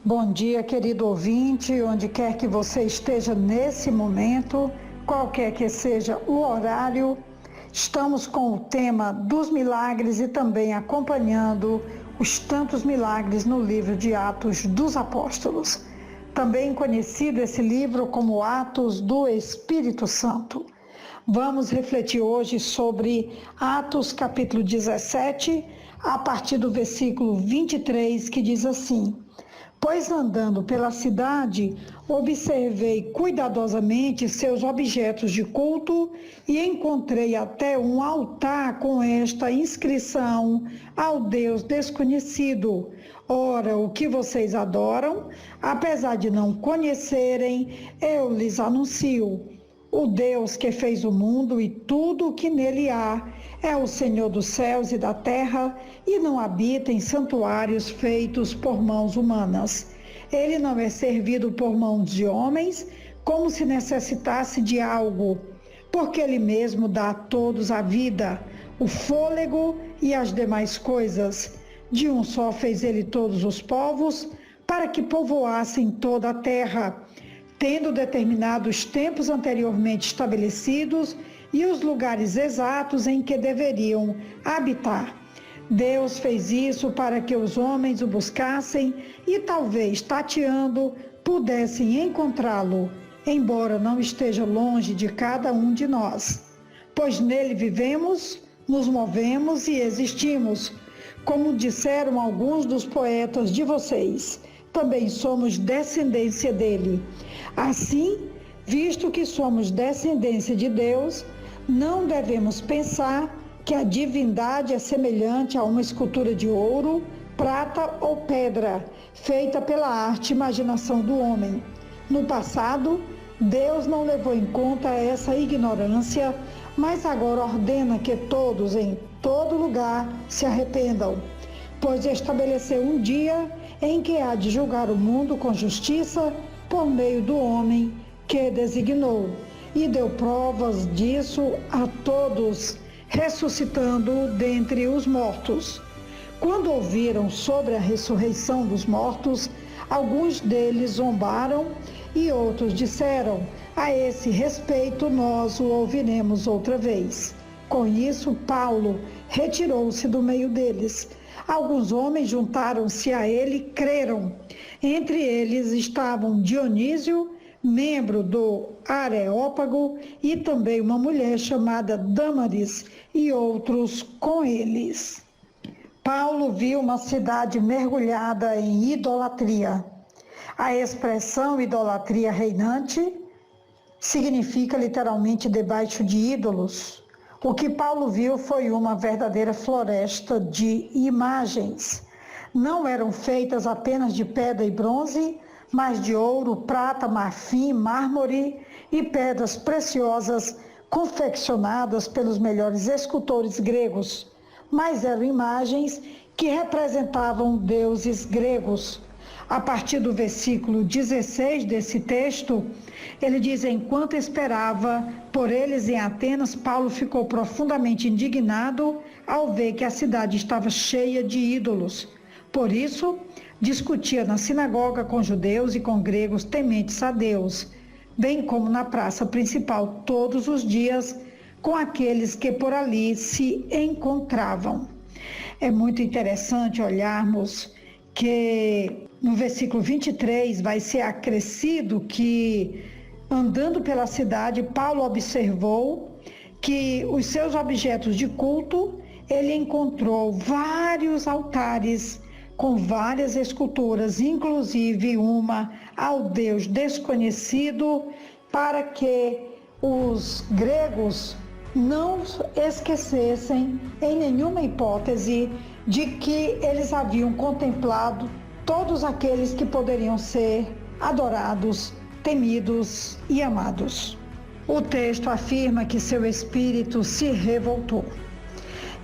Bom dia, querido ouvinte, onde quer que você esteja nesse momento, qualquer que seja o horário, estamos com o tema dos milagres e também acompanhando os tantos milagres no livro de Atos dos Apóstolos. Também conhecido esse livro como Atos do Espírito Santo. Vamos refletir hoje sobre Atos capítulo 17, a partir do versículo 23, que diz assim: Pois andando pela cidade, observei cuidadosamente seus objetos de culto e encontrei até um altar com esta inscrição: ao Deus desconhecido. Ora, o que vocês adoram, apesar de não conhecerem, eu lhes anuncio. O Deus que fez o mundo e tudo o que nele há é o Senhor dos céus e da terra e não habita em santuários feitos por mãos humanas. Ele não é servido por mãos de homens como se necessitasse de algo, porque ele mesmo dá a todos a vida, o fôlego e as demais coisas. De um só fez ele todos os povos, para que povoassem toda a terra, tendo determinado os tempos anteriormente estabelecidos e os lugares exatos em que deveriam habitar. Deus fez isso para que os homens o buscassem e talvez, tateando, pudessem encontrá-lo, embora não esteja longe de cada um de nós. Pois nele vivemos, nos movemos e existimos. Como disseram alguns dos poetas de vocês, também somos descendência dele. Assim, visto que somos descendência de Deus, não devemos pensar que a divindade é semelhante a uma escultura de ouro, prata ou pedra, feita pela arte e imaginação do homem. No passado, Deus não levou em conta essa ignorância, mas agora ordena que todos, em todo lugar, se arrependam, pois estabeleceu um dia em que há de julgar o mundo com justiça por meio do homem que designou, e deu provas disso a todos, ressuscitando dentre os mortos. Quando ouviram sobre a ressurreição dos mortos, alguns deles zombaram e outros disseram: a esse respeito nós o ouviremos outra vez. Com isso, Paulo retirou-se do meio deles. Alguns homens juntaram-se a ele e creram. Entre eles estavam Dionísio, membro do Areópago, e também uma mulher chamada Dâmaris, e outros com eles. Paulo viu uma cidade mergulhada em idolatria. A expressão idolatria reinante significa literalmente debaixo de ídolos. O que Paulo viu foi uma verdadeira floresta de imagens. Não eram feitas apenas de pedra e bronze, mas de ouro, prata, marfim, mármore e pedras preciosas confeccionadas pelos melhores escultores gregos. Mas eram imagens que representavam deuses gregos. A partir do versículo 16 desse texto, ele diz: enquanto esperava por eles em Atenas, Paulo ficou profundamente indignado ao ver que a cidade estava cheia de ídolos. Por isso, discutia na sinagoga com judeus e com gregos tementes a Deus, bem como na praça principal todos os dias com aqueles que por ali se encontravam. É muito interessante olharmos que no versículo 23 vai ser acrescido que, andando pela cidade, Paulo observou que os seus objetos de culto, ele encontrou vários altares com várias esculturas, inclusive uma ao Deus desconhecido, para que os gregos não esquecessem em nenhuma hipótese de que eles haviam contemplado todos aqueles que poderiam ser adorados, temidos e amados. O texto afirma que seu espírito se revoltou.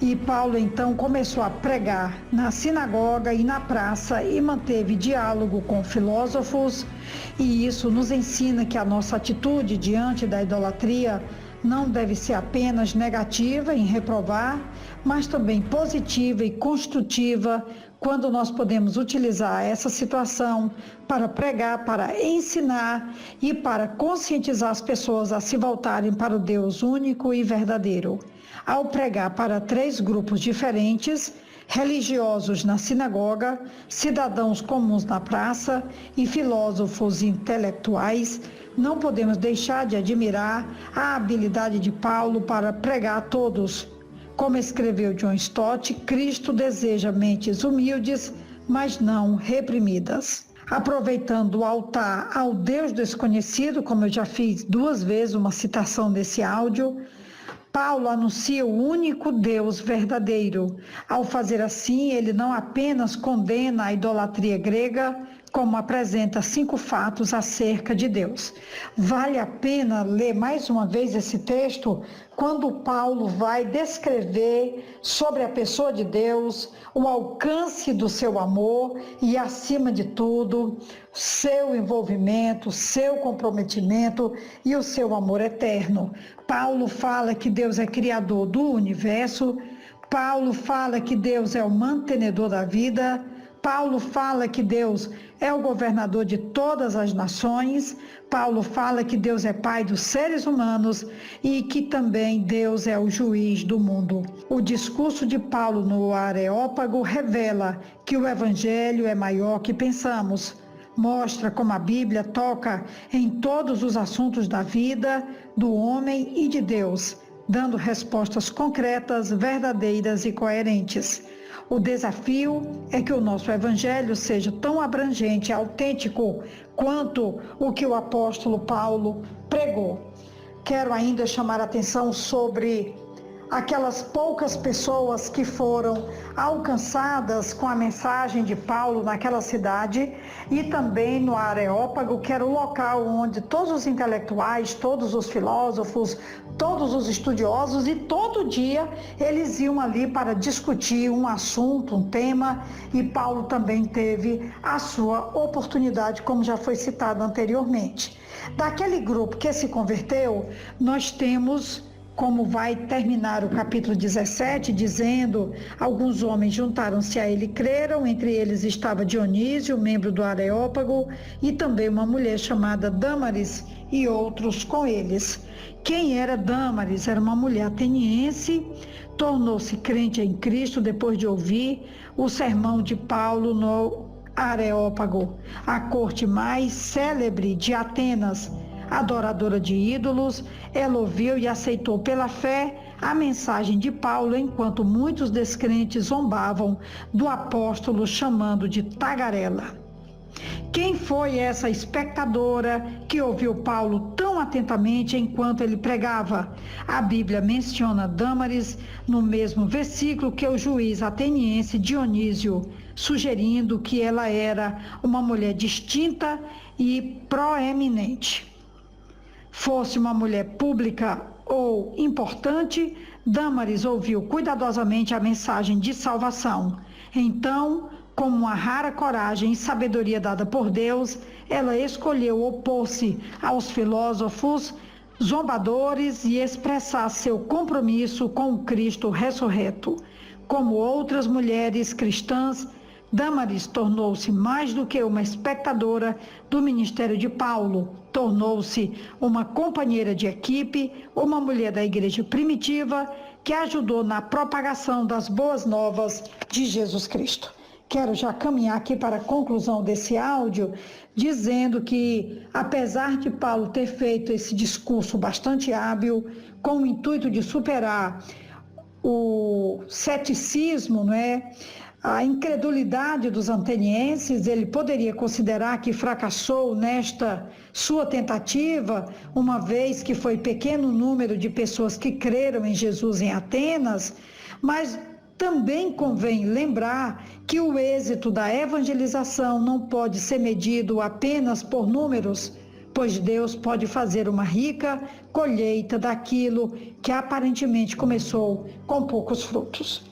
E Paulo então começou a pregar na sinagoga e na praça e manteve diálogo com filósofos, e isso nos ensina que a nossa atitude diante da idolatria não deve ser apenas negativa em reprovar, mas também positiva e construtiva quando nós podemos utilizar essa situação para pregar, para ensinar e para conscientizar as pessoas a se voltarem para o Deus único e verdadeiro. Ao pregar para 3 grupos diferentes, religiosos na sinagoga, cidadãos comuns na praça e filósofos intelectuais, não podemos deixar de admirar a habilidade de Paulo para pregar a todos. Como escreveu John Stott, Cristo deseja mentes humildes, mas não reprimidas. Aproveitando o altar ao Deus desconhecido, como eu já fiz 2 vezes uma citação desse áudio, Paulo anuncia o único Deus verdadeiro. Ao fazer assim, ele não apenas condena a idolatria grega, como apresenta 5 fatos acerca de Deus. Vale a pena ler mais uma vez esse texto, quando Paulo vai descrever sobre a pessoa de Deus, o alcance do seu amor e, acima de tudo, seu envolvimento, seu comprometimento e o seu amor eterno. Paulo fala que Deus é criador do universo, Paulo fala que Deus é o mantenedor da vida, Paulo fala que Deus é o governador de todas as nações, Paulo fala que Deus é pai dos seres humanos e que também Deus é o juiz do mundo. O discurso de Paulo no Areópago revela que o evangelho é maior que pensamos. Mostra como a Bíblia toca em todos os assuntos da vida, do homem e de Deus, dando respostas concretas, verdadeiras e coerentes. O desafio é que o nosso evangelho seja tão abrangente e autêntico quanto o que o apóstolo Paulo pregou. Quero ainda chamar a atenção sobre aquelas poucas pessoas que foram alcançadas com a mensagem de Paulo naquela cidade e também no Areópago, que era o local onde todos os intelectuais, todos os filósofos, todos os estudiosos e todo dia eles iam ali para discutir um assunto, um tema, e Paulo também teve a sua oportunidade, como já foi citado anteriormente. Daquele grupo que se converteu, nós temos, como vai terminar o capítulo 17, dizendo: alguns homens juntaram-se a ele e creram, entre eles estava Dionísio, membro do Areópago, e também uma mulher chamada Dâmaris, e outros com eles. Quem era Dâmaris? Era uma mulher ateniense, tornou-se crente em Cristo depois de ouvir o sermão de Paulo no Areópago, a corte mais célebre de Atenas. Adoradora de ídolos, ela ouviu e aceitou pela fé a mensagem de Paulo, enquanto muitos descrentes zombavam do apóstolo, chamando de tagarela. Quem foi essa espectadora que ouviu Paulo tão atentamente enquanto ele pregava? A Bíblia menciona Dâmaris no mesmo versículo que o juiz ateniense Dionísio, sugerindo que ela era uma mulher distinta e proeminente. Fosse uma mulher pública ou importante, Dâmaris ouviu cuidadosamente a mensagem de salvação. Então, com uma rara coragem e sabedoria dada por Deus, ela escolheu opor-se aos filósofos zombadores e expressar seu compromisso com o Cristo ressurreto. Como outras mulheres cristãs, Dâmaris tornou-se mais do que uma espectadora do ministério de Paulo, tornou-se uma companheira de equipe, uma mulher da igreja primitiva que ajudou na propagação das boas novas de Jesus Cristo. Quero já caminhar aqui para a conclusão desse áudio, dizendo que, apesar de Paulo ter feito esse discurso bastante hábil, com o intuito de superar o ceticismo, a incredulidade dos atenienses, ele poderia considerar que fracassou nesta sua tentativa, uma vez que foi pequeno número de pessoas que creram em Jesus em Atenas, mas também convém lembrar que o êxito da evangelização não pode ser medido apenas por números, pois Deus pode fazer uma rica colheita daquilo que aparentemente começou com poucos frutos.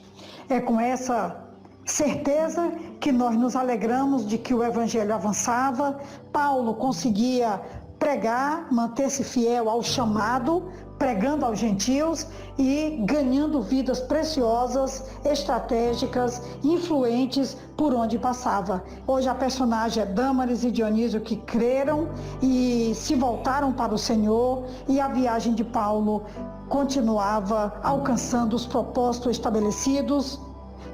É com essa certeza que nós nos alegramos de que o evangelho avançava, Paulo conseguia pregar, manter-se fiel ao chamado, pregando aos gentios e ganhando vidas preciosas, estratégicas, influentes por onde passava. Hoje a personagem é Dâmaris e Dionísio, que creram e se voltaram para o Senhor, e a viagem de Paulo continuava alcançando os propósitos estabelecidos,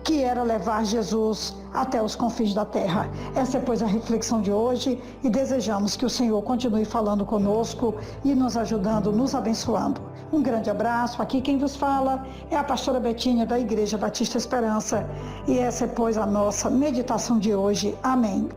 que era levar Jesus até os confins da terra. Essa é, pois, a reflexão de hoje, e desejamos que o Senhor continue falando conosco e nos ajudando, nos abençoando. Um grande abraço. Aqui quem vos fala é a pastora Betinha, da Igreja Batista Esperança, e essa é, pois, a nossa meditação de hoje. Amém.